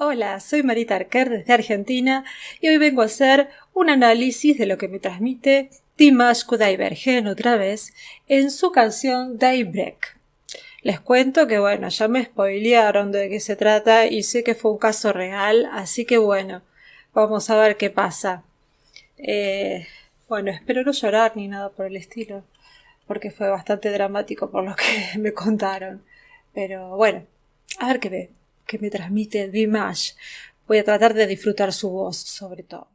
Hola, soy Marita Arquer desde Argentina y hoy vengo a hacer un análisis de lo que me transmite Dimash Kudaibergen otra vez en su canción Daybreak. Les cuento que ya me spoilearon de qué se trata y sé que fue un caso real, así que vamos a ver qué pasa. Espero no llorar ni nada por el estilo, porque fue bastante dramático por lo que me contaron. Pero a ver qué me transmite Dimash. Voy a tratar de disfrutar su voz, sobre todo.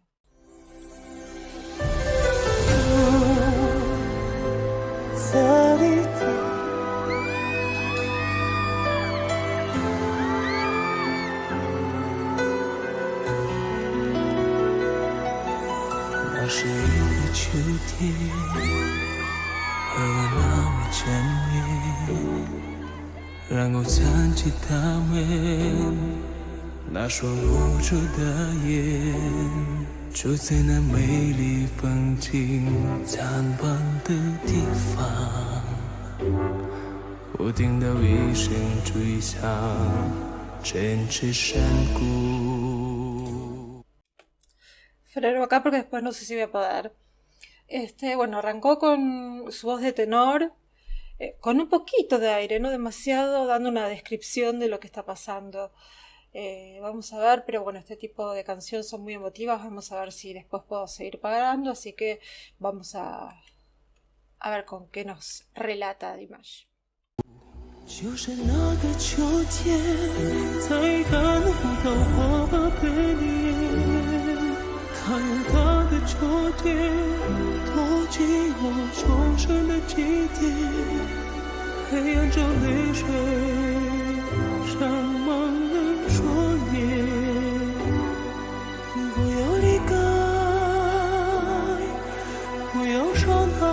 Freno acá porque después no sé si voy a poder. Arrancó con su voz de tenor, con un poquito de aire, no demasiado, dando una descripción de lo que está pasando. Vamos a ver, pero este tipo de canciones son muy emotivas, vamos a ver si después puedo seguir pagando, así que vamos a ver con qué nos relata Dimash. 就是那个秋天，在看不到花瓣陪你，它有它的秋天，躲进我重生的季节，黑暗中泪水沾满了双眼，不要离开，不要伤害。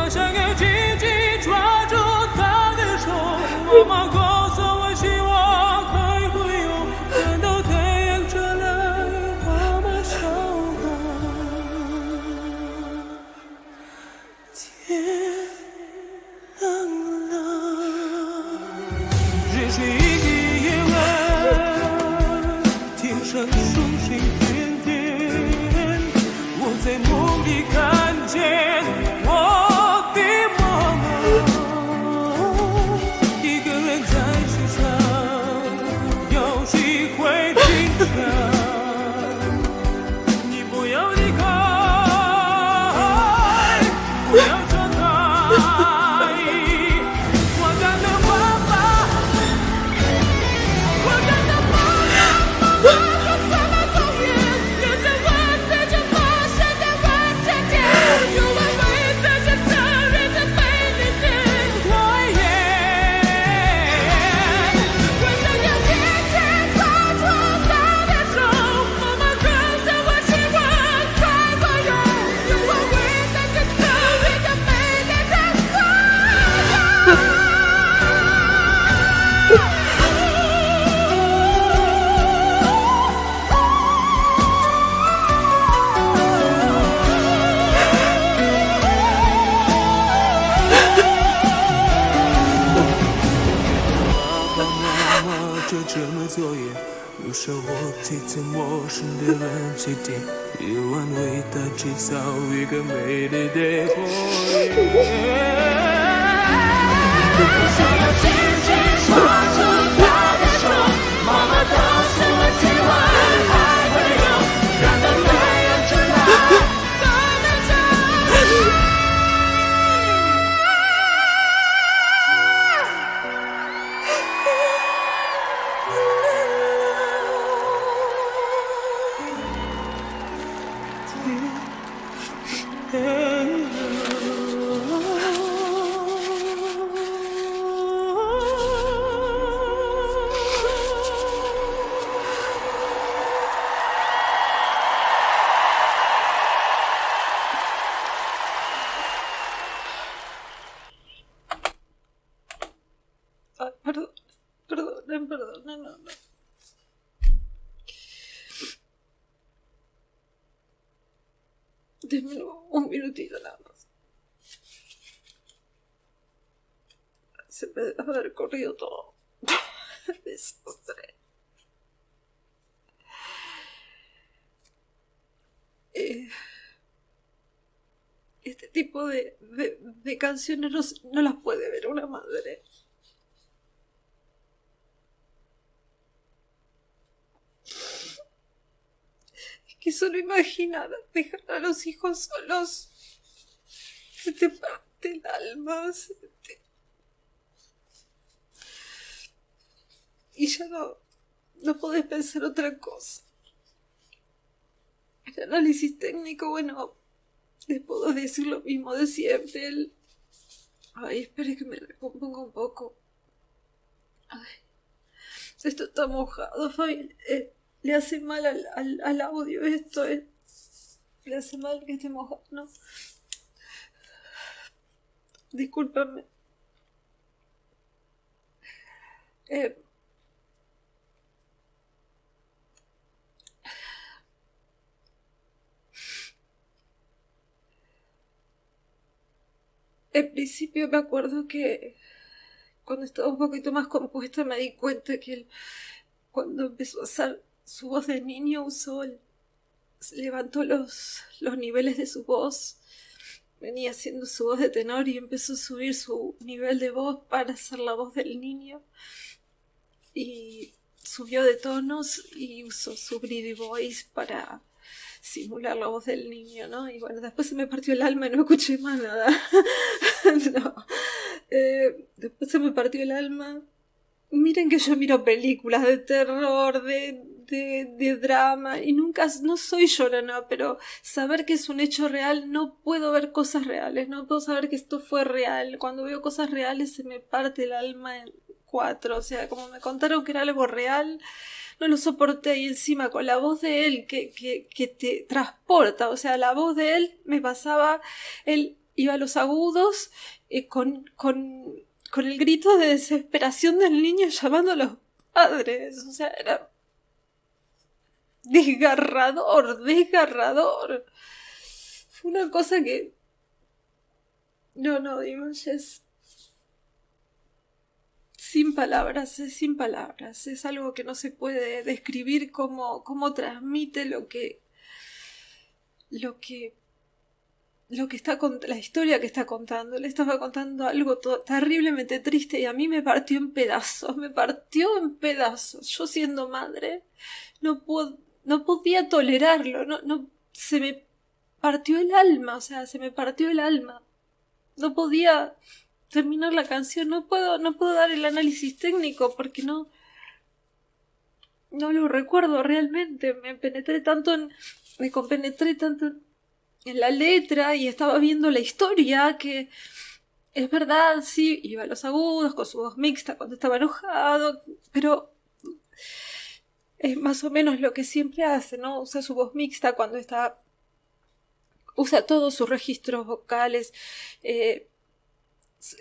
想要紧紧抓住他的手，妈妈告诉我希望还会有，等到太阳出来，妈妈笑吧。天亮了，只是一个夜晚，天上星星点点，我在梦里看见我。 就这么作业，路上我提着陌生的人起点，夜晚为他制造一个美丽的火焰。我想要紧紧抓住他的手，妈妈告诉我希望还会有，让到太阳出来，都能找。Denme un minutito nada más. Se me debe haber corrido todo. Desastre. Este tipo de canciones no las puede ver una madre. Es que solo imaginar dejar a los hijos solos se te parte el alma. Y ya no podés pensar otra cosa. El análisis técnico, bueno, les puedo decir lo mismo de siempre. Ay, espere que me recomponga un poco. Ay, esto está mojado, Fabi. Le hace mal al audio esto. Le hace mal que esté mojado, ¿no? Discúlpame. En principio me acuerdo que cuando estaba un poquito más compuesta me di cuenta que él, cuando empezó a hacer su voz de niño, levantó los niveles de su voz. Venía haciendo su voz de tenor y empezó a subir su nivel de voz para hacer la voz del niño. Y subió de tonos y usó su breathy voice para simular la voz del niño, ¿no? Y bueno, después se me partió el alma y no escuché más nada. No. Después se me partió el alma. Miren que yo miro películas de terror, de drama, y no soy llorona, pero saber que es un hecho real, no puedo ver cosas reales, no puedo saber que esto fue real. Cuando veo cosas reales se me parte el alma en cuatro, o sea, como me contaron que era algo real, no lo soporté. Y encima con la voz de él que te transporta, o sea, la voz de él me pasaba, él iba a los agudos con el grito de desesperación del niño llamando a los padres, o sea, era desgarrador. Fue una cosa que no, Dimash es sin palabras, es algo que no se puede describir cómo transmite lo que está la historia que está contando. Él estaba contando algo terriblemente triste y a mí me partió en pedazos. Yo, siendo madre, no podía tolerarlo. Se me partió el alma, o sea, se me partió el alma. No podía terminar la canción, no puedo dar el análisis técnico porque no lo recuerdo realmente. Me compenetré tanto en la letra y estaba viendo la historia, que es verdad, sí, iba a los agudos con su voz mixta cuando estaba enojado, pero es más o menos lo que siempre hace, ¿no? Usa su voz mixta cuando usa todos sus registros vocales,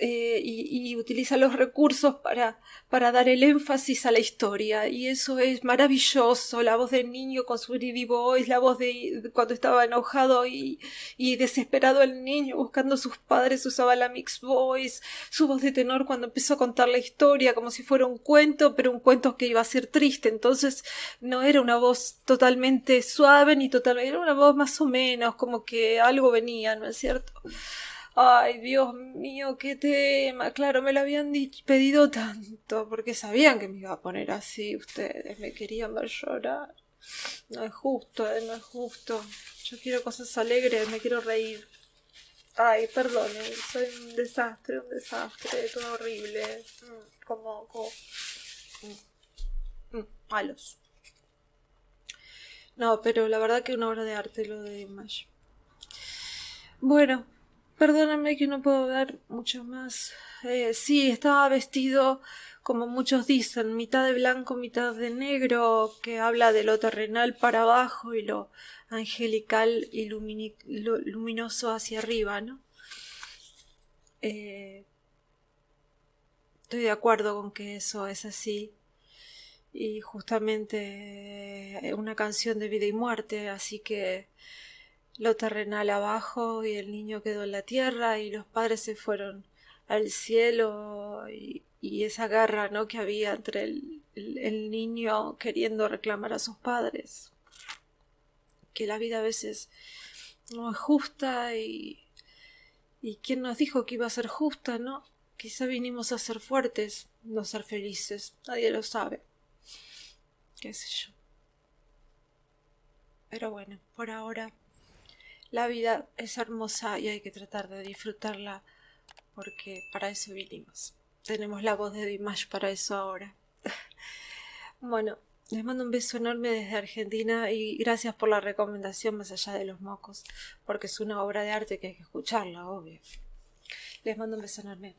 y utiliza los recursos para dar el énfasis a la historia, y eso es maravilloso. La voz del niño con su breathy voice, la voz de cuando estaba enojado y desesperado el niño buscando a sus padres, usaba la mixed voice, su voz de tenor cuando empezó a contar la historia como si fuera un cuento, pero un cuento que iba a ser triste. Entonces no era una voz totalmente suave era una voz más o menos, como que algo venía, ¿no es cierto? Ay, Dios mío, qué tema. Claro, me lo habían pedido tanto, porque sabían que me iba a poner así. Ustedes me querían ver llorar. No es justo, no es justo. Yo quiero cosas alegres, me quiero reír. Ay, perdone, soy un desastre, todo horrible. Como malos. No, pero la verdad que una obra de arte lo de Dimash. Bueno, perdóname que no puedo dar mucho más. Sí, estaba vestido, como muchos dicen, mitad de blanco, mitad de negro, que habla de lo terrenal para abajo y lo angelical y lo luminoso hacia arriba, ¿no? Estoy de acuerdo con que eso es así. Y justamente una canción de vida y muerte, así que lo terrenal abajo y el niño quedó en la tierra y los padres se fueron al cielo y esa guerra, ¿no?, que había entre el niño queriendo reclamar a sus padres. Que la vida a veces no es justa y quién nos dijo que iba a ser justa, ¿no? Quizá vinimos a ser fuertes, no a ser felices, nadie lo sabe. Qué sé yo. Pero bueno, por ahora la vida es hermosa y hay que tratar de disfrutarla porque para eso vinimos. Tenemos la voz de Dimash para eso ahora. Bueno, les mando un beso enorme desde Argentina y gracias por la recomendación más allá de los mocos, porque es una obra de arte que hay que escucharla, obvio. Les mando un beso enorme.